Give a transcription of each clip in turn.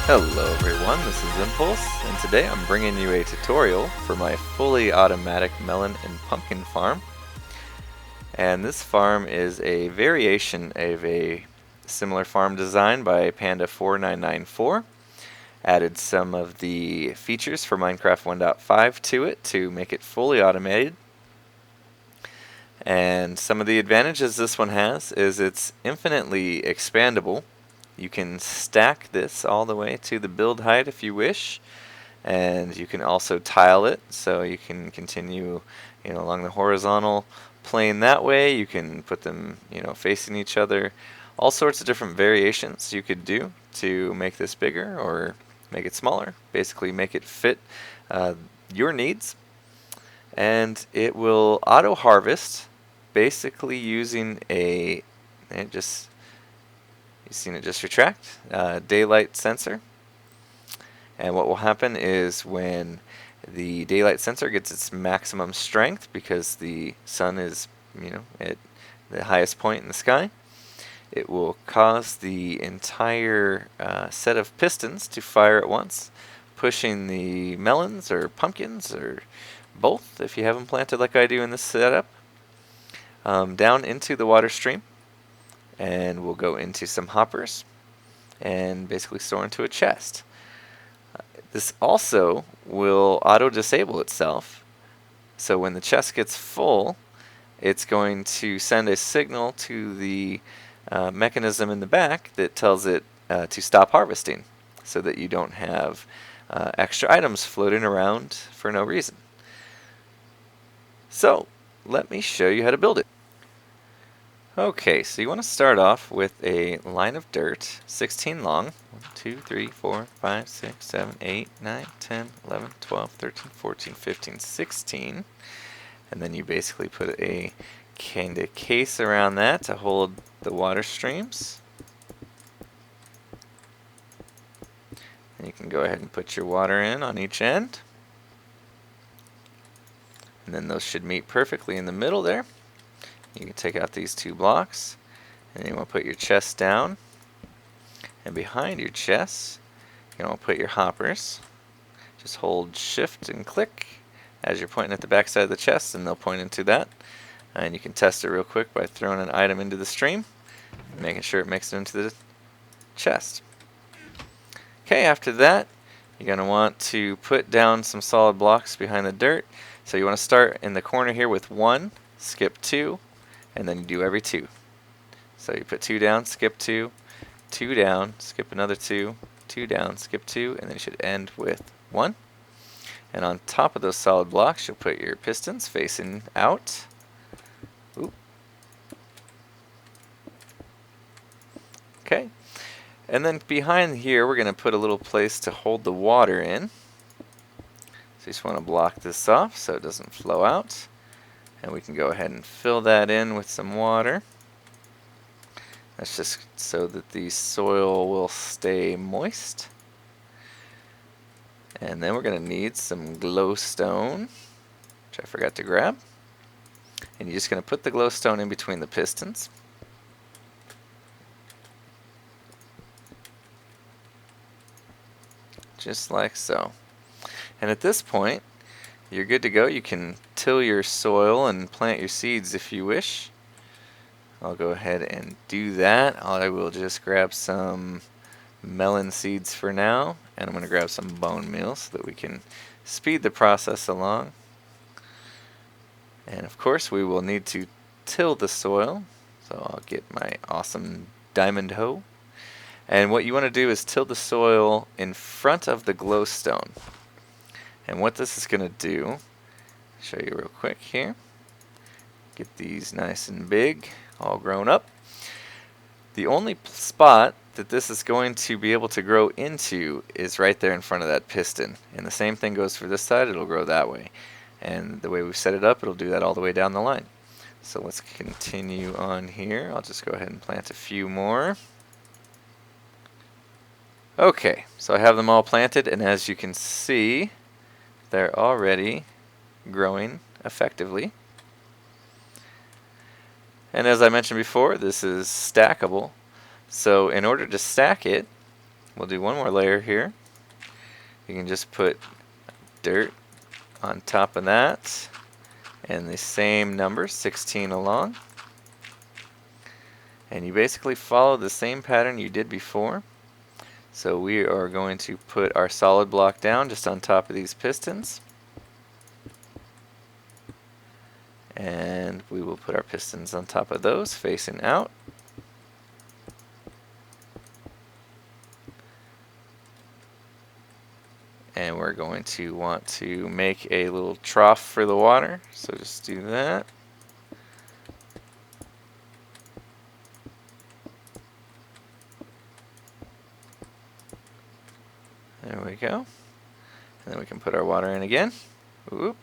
Hello everyone, this is Impulse, and today I'm bringing you a tutorial for my fully automatic melon and pumpkin farm. And this farm is a variation of a similar farm design by Panda 4994. Added some of the features for Minecraft 1.5 to it to make it fully automated. And some of the advantages this one has is it's infinitely expandable. You can stack this all the way to the build height if you wish, and you can also tile it, so you can continue, along the horizontal plane that way. You can put them, facing each other. All sorts of different variations you could do to make this bigger or make it smaller. Basically, make it fit your needs, and it will auto harvest, basically using you've seen it just retract, daylight sensor. And what will happen is when the daylight sensor gets its maximum strength, because the sun is, at the highest point in the sky, it will cause the entire set of pistons to fire at once, pushing the melons or pumpkins or both, if you have them planted like I do in this setup, down into the water stream. And we'll go into some hoppers and basically store into a chest. This also will auto disable itself, so when the chest gets full, it's going to send a signal to the mechanism in the back that tells it to stop harvesting, so that you don't have extra items floating around for no reason. So let me show you how to build it. Okay, so you want to start off with a line of dirt, 16 long. 1, 2, 3, 4, 5, 6, 7, 8, 9, 10, 11, 12, 13, 14, 15, 16. And then you basically put a kind of case around that to hold the water streams. And you can go ahead and put your water in on each end. And then those should meet perfectly in the middle there. You can take out these two blocks, and you want to put your chest down, and behind your chest you want to put your hoppers. Just hold shift and click as you're pointing at the back side of the chest, and they'll point into that. And you can test it real quick by throwing an item into the stream, making sure it makes it into the chest. Okay, after that you're going to want to put down some solid blocks behind the dirt. So you want to start in the corner here with 1, skip 2, and then you do every 2. So you put 2 down, skip 2, 2 down, skip another 2, 2 down, skip 2, and then you should end with 1. And on top of those solid blocks, you'll put your pistons facing out. Oop. Okay. And then behind here, we're going to put a little place to hold the water in. So you just want to block this off so it doesn't flow out. And we can go ahead and fill that in with some water. That's just so that the soil will stay moist. And then we're going to need some glowstone, which I forgot to grab. And you're just going to put the glowstone in between the pistons. Just like so. And at this point, you're good to go. You can till your soil and plant your seeds if you wish. I'll go ahead and do that. I will just grab some melon seeds for now, and I'm going to grab some bone meal so that we can speed the process along. And of course we will need to till the soil, so I'll get my awesome diamond hoe. And what you want to do is till the soil in front of the glowstone. And what this is going to do, show you real quick here. Get these nice and big, all grown up. The only spot that this is going to be able to grow into is right there in front of that piston. And the same thing goes for this side, it'll grow that way. And the way we've set it up, it'll do that all the way down the line. So let's continue on here. I'll just go ahead and plant a few more. Okay, so I have them all planted, and as you can see, they're already growing effectively. And as I mentioned before, this is stackable. So in order to stack it, we'll do one more layer here. You can just put dirt on top of that, and the same number, 16 along. And you basically follow the same pattern you did before. So we are going to put our solid block down just on top of these pistons. And we will put our pistons on top of those, facing out. And we're going to want to make a little trough for the water, so just do that. There we go. And then we can put our water in again. Whoop.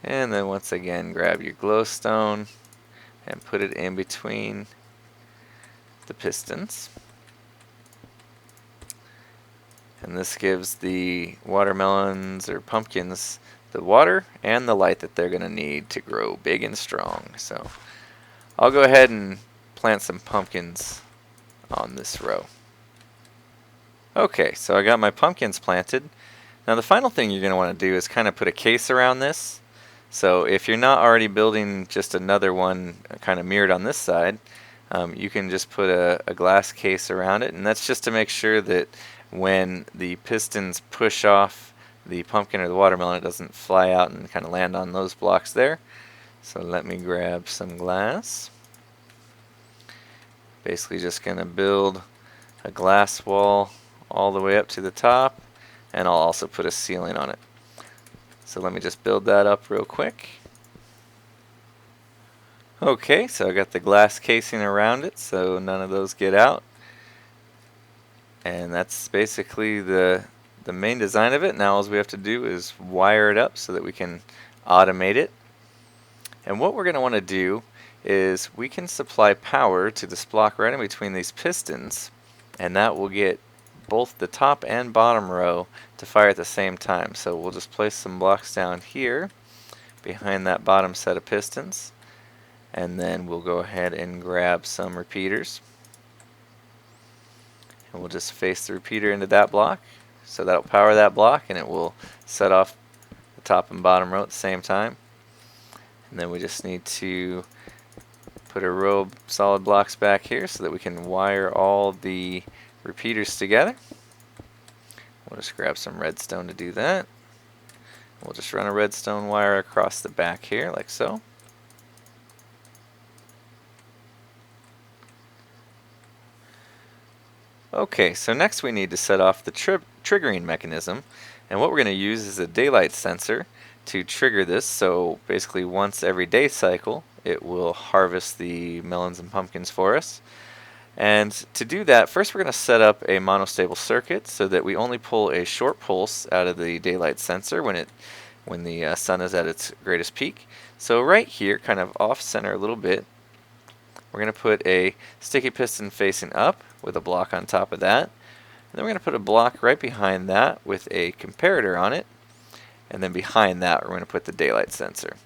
And then once again, grab your glowstone and put it in between the pistons. And this gives the watermelons or pumpkins the water and the light that they're going to need to grow big and strong. So I'll go ahead and plant some pumpkins on this row. Okay, so I got my pumpkins planted. Now the final thing you're going to want to do is kind of put a case around this. So if you're not already building just another one kind of mirrored on this side, you can just put a glass case around it, and that's just to make sure that when the pistons push off the pumpkin or the watermelon, it doesn't fly out and kind of land on those blocks there. So let me grab some glass. Basically just going to build a glass wall all the way up to the top, and I'll also put a ceiling on it. So let me just build that up real quick. Okay, so I got the glass casing around it so none of those get out. And that's basically the main design of it. Now all we have to do is wire it up so that we can automate it. And what we're going to want to do is we can supply power to this block right in between these pistons, and that will get both the top and bottom row to fire at the same time. So we'll just place some blocks down here behind that bottom set of pistons, and then we'll go ahead and grab some repeaters, and we'll just face the repeater into that block, so that'll power that block and it will set off the top and bottom row at the same time. And then we just need to put a row of solid blocks back here so that we can wire all the repeaters together. We'll just grab some redstone to do that. We'll just run a redstone wire across the back here like so. Okay, so next we need to set off the triggering mechanism, and what we're going to use is a daylight sensor to trigger this. So basically once every day cycle it will harvest the melons and pumpkins for us. And to do that, first we're going to set up a monostable circuit so that we only pull a short pulse out of the daylight sensor when the sun is at its greatest peak. So right here, kind of off center a little bit, we're going to put a sticky piston facing up with a block on top of that. And then we're going to put a block right behind that with a comparator on it. And then behind that we're going to put the daylight sensor.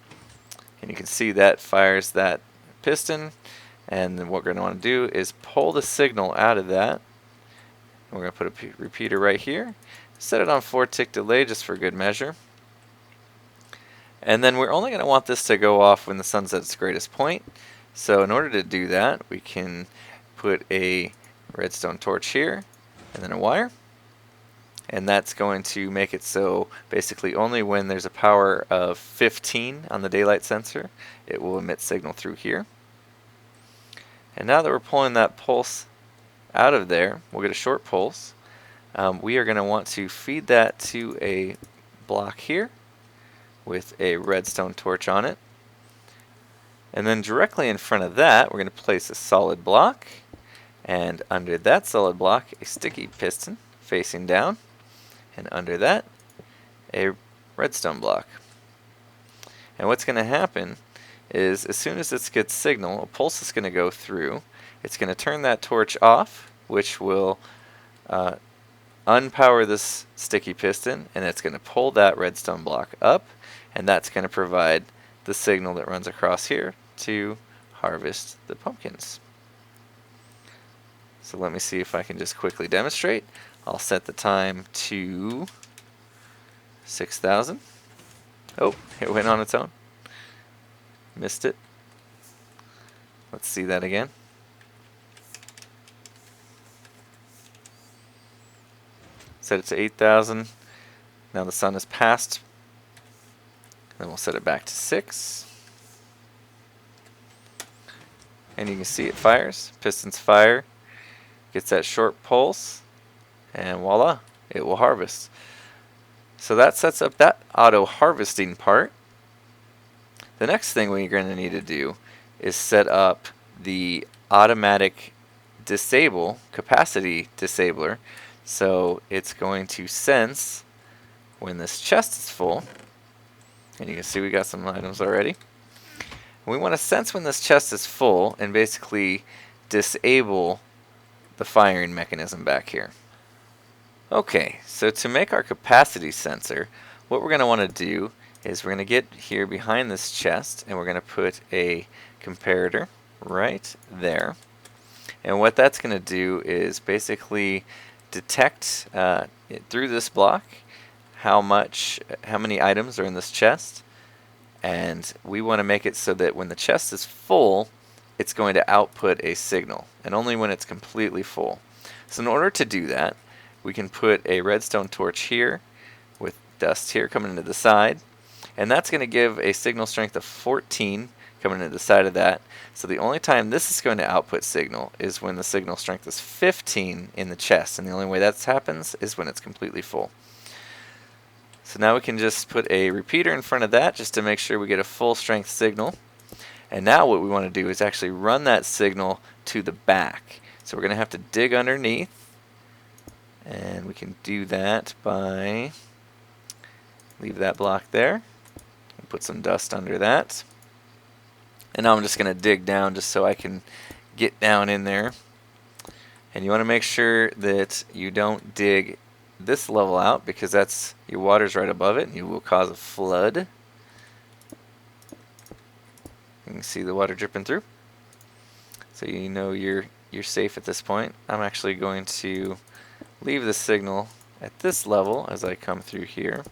And you can see that fires that piston. And then what we're going to want to do is pull the signal out of that. And we're going to put a repeater right here. Set it on 4-tick delay just for good measure. And then we're only going to want this to go off when the sun's at its greatest point. So in order to do that, we can put a redstone torch here and then a wire. And that's going to make it so basically only when there's a power of 15 on the daylight sensor, it will emit signal through here. And now that we're pulling that pulse out of there, we'll get a short pulse. We are going to want to feed that to a block here with a redstone torch on it. And then directly in front of that, we're going to place a solid block. And under that solid block, a sticky piston facing down. And under that, a redstone block. And what's going to happen is as soon as this gets signal, a pulse is going to go through. It's going to turn that torch off, which will unpower this sticky piston, and it's going to pull that redstone block up, and that's going to provide the signal that runs across here to harvest the pumpkins. So let me see if I can just quickly demonstrate. I'll set the time to 6,000. Oh, it went on its own. Missed it. Let's see that again. Set it to 8,000. Now the sun is passed. Then we'll set it back to 6. And you can see it fires. Pistons fire. Gets that short pulse. And voila, it will harvest. So that sets up that auto harvesting part. The next thing we're going to need to do is set up the automatic disable, capacity disabler. So it's going to sense when this chest is full. And you can see we got some items already. We want to sense when this chest is full and basically disable the firing mechanism back here. Okay, so to make our capacity sensor, what we're going to want to do is we're going to get here behind this chest and we're going to put a comparator right there. And what that's going to do is basically detect through this block how many items are in this chest, and we want to make it so that when the chest is full, it's going to output a signal, and only when it's completely full. So in order to do that, we can put a redstone torch here with dust here coming into the side, and that's going to give a signal strength of 14 coming into the side of that. So the only time this is going to output signal is when the signal strength is 15 in the chest, and the only way that happens is when it's completely full. So now we can just put a repeater in front of that just to make sure we get a full strength signal. And now what we want to do is actually run that signal to the back. So we're going to have to dig underneath, and we can do that by leave that block there and put some dust under that. And now I'm just going to dig down just so I can get down in there. And you want to make sure that you don't dig this level out, because that's your water's right above it and you will cause a flood. You can see the water dripping through. So you know you're safe at this point. I'm actually going to leave the signal at this level as I come through here.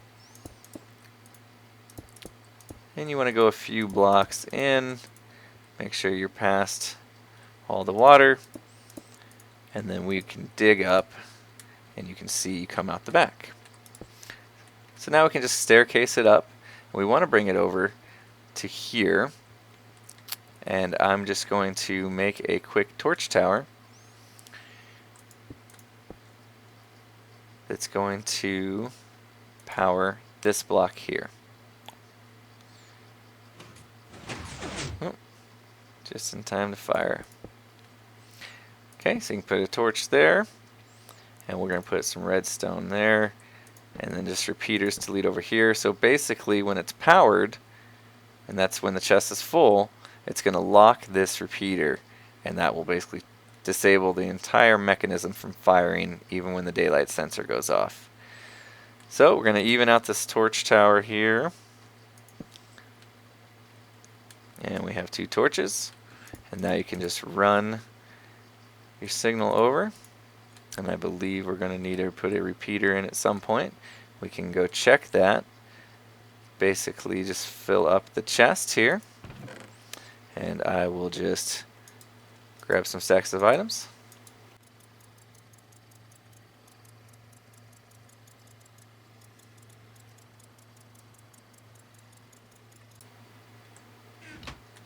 And you want to go a few blocks in, make sure you're past all the water, and then we can dig up and you can see you come out the back. So now we can just staircase it up. We want to bring it over to here, and I'm just going to make a quick torch tower that's going to power this block here. Oh, just in time to fire. Okay, so you can put a torch there, and we're going to put some redstone there, and then just repeaters to lead over here. So basically when it's powered, and that's when the chest is full, it's going to lock this repeater, and that will basically disable the entire mechanism from firing even when the daylight sensor goes off. So we're going to even out this torch tower here, and we have 2 torches, and now you can just run your signal over. And I believe we're going to need to put a repeater in at some point. We can go check that. Basically just fill up the chest here, and I will just grab some stacks of items.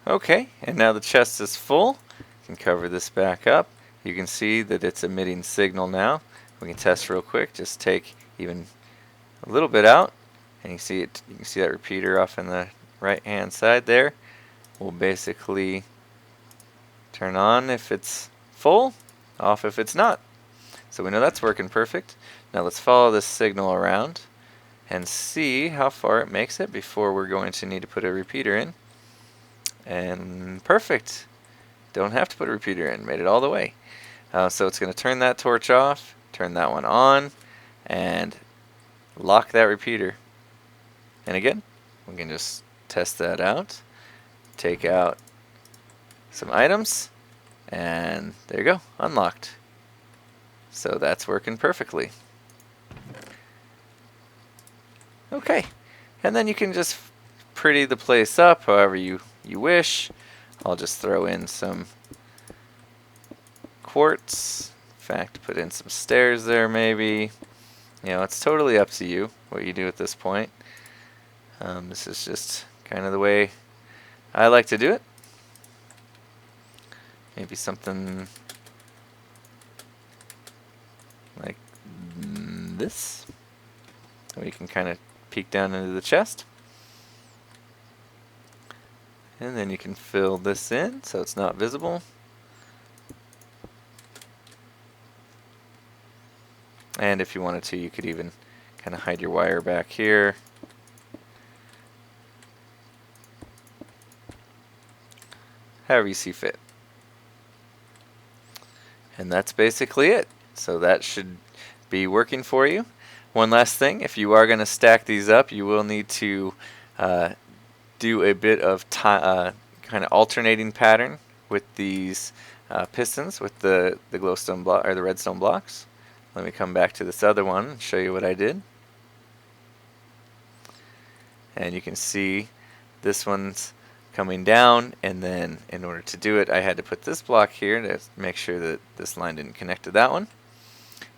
Okay, and now the chest is full. You can cover this back up. You can see that it's emitting signal now. We can test real quick. Just take even a little bit out, and you see it. You can see that repeater off in the right hand side there. We'll basically turn on if it's full, off if it's not. So we know that's working perfect. Now let's follow this signal around and see how far it makes it before we're going to need to put a repeater in. And perfect. Don't have to put a repeater in. Made it all the way. So it's going to turn that torch off, turn that one on, and lock that repeater. And again, we can just test that out. Take out some items, and there you go, unlocked. So that's working perfectly. Okay, and then you can just pretty the place up however you wish. I'll just throw in some quartz. In fact, put in some stairs there maybe. You know, it's totally up to you what you do at this point. This is just kind of the way I like to do it. Maybe something like this. So you can kind of peek down into the chest. And then you can fill this in so it's not visible. And if you wanted to, you could even kind of hide your wire back here. However you see fit. And that's basically it. So that should be working for you. One last thing, if you are going to stack these up, you will need to do a bit of kind of alternating pattern with these pistons with the glowstone block or the redstone blocks. Let me come back to this other one and show you what I did. And you can see this one's coming down, and then in order to do it I had to put this block here to make sure that this line didn't connect to that one.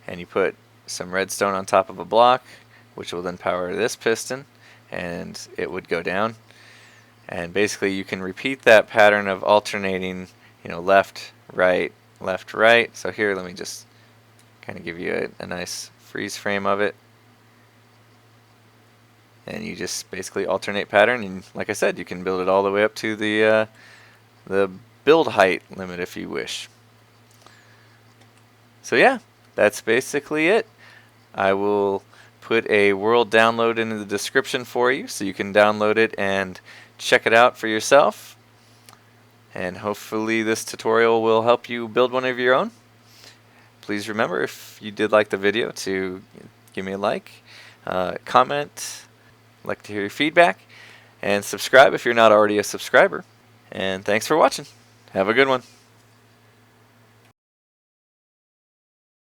And you put some redstone on top of a block, which will then power this piston, and it would go down. And basically you can repeat that pattern of alternating, you know, left, right, left, right. So here, let me just kind of give you a nice freeze frame of it. And you just basically alternate pattern, and like I said, you can build it all the way up to the build height limit if you wish. So yeah, that's basically it. I will put a world download into the description for you so you can download it and check it out for yourself. And hopefully this tutorial will help you build one of your own. Please remember, if you did like the video, to give me a like, comment. I'd like to hear your feedback, and subscribe if you're not already a subscriber. And thanks for watching. Have a good one.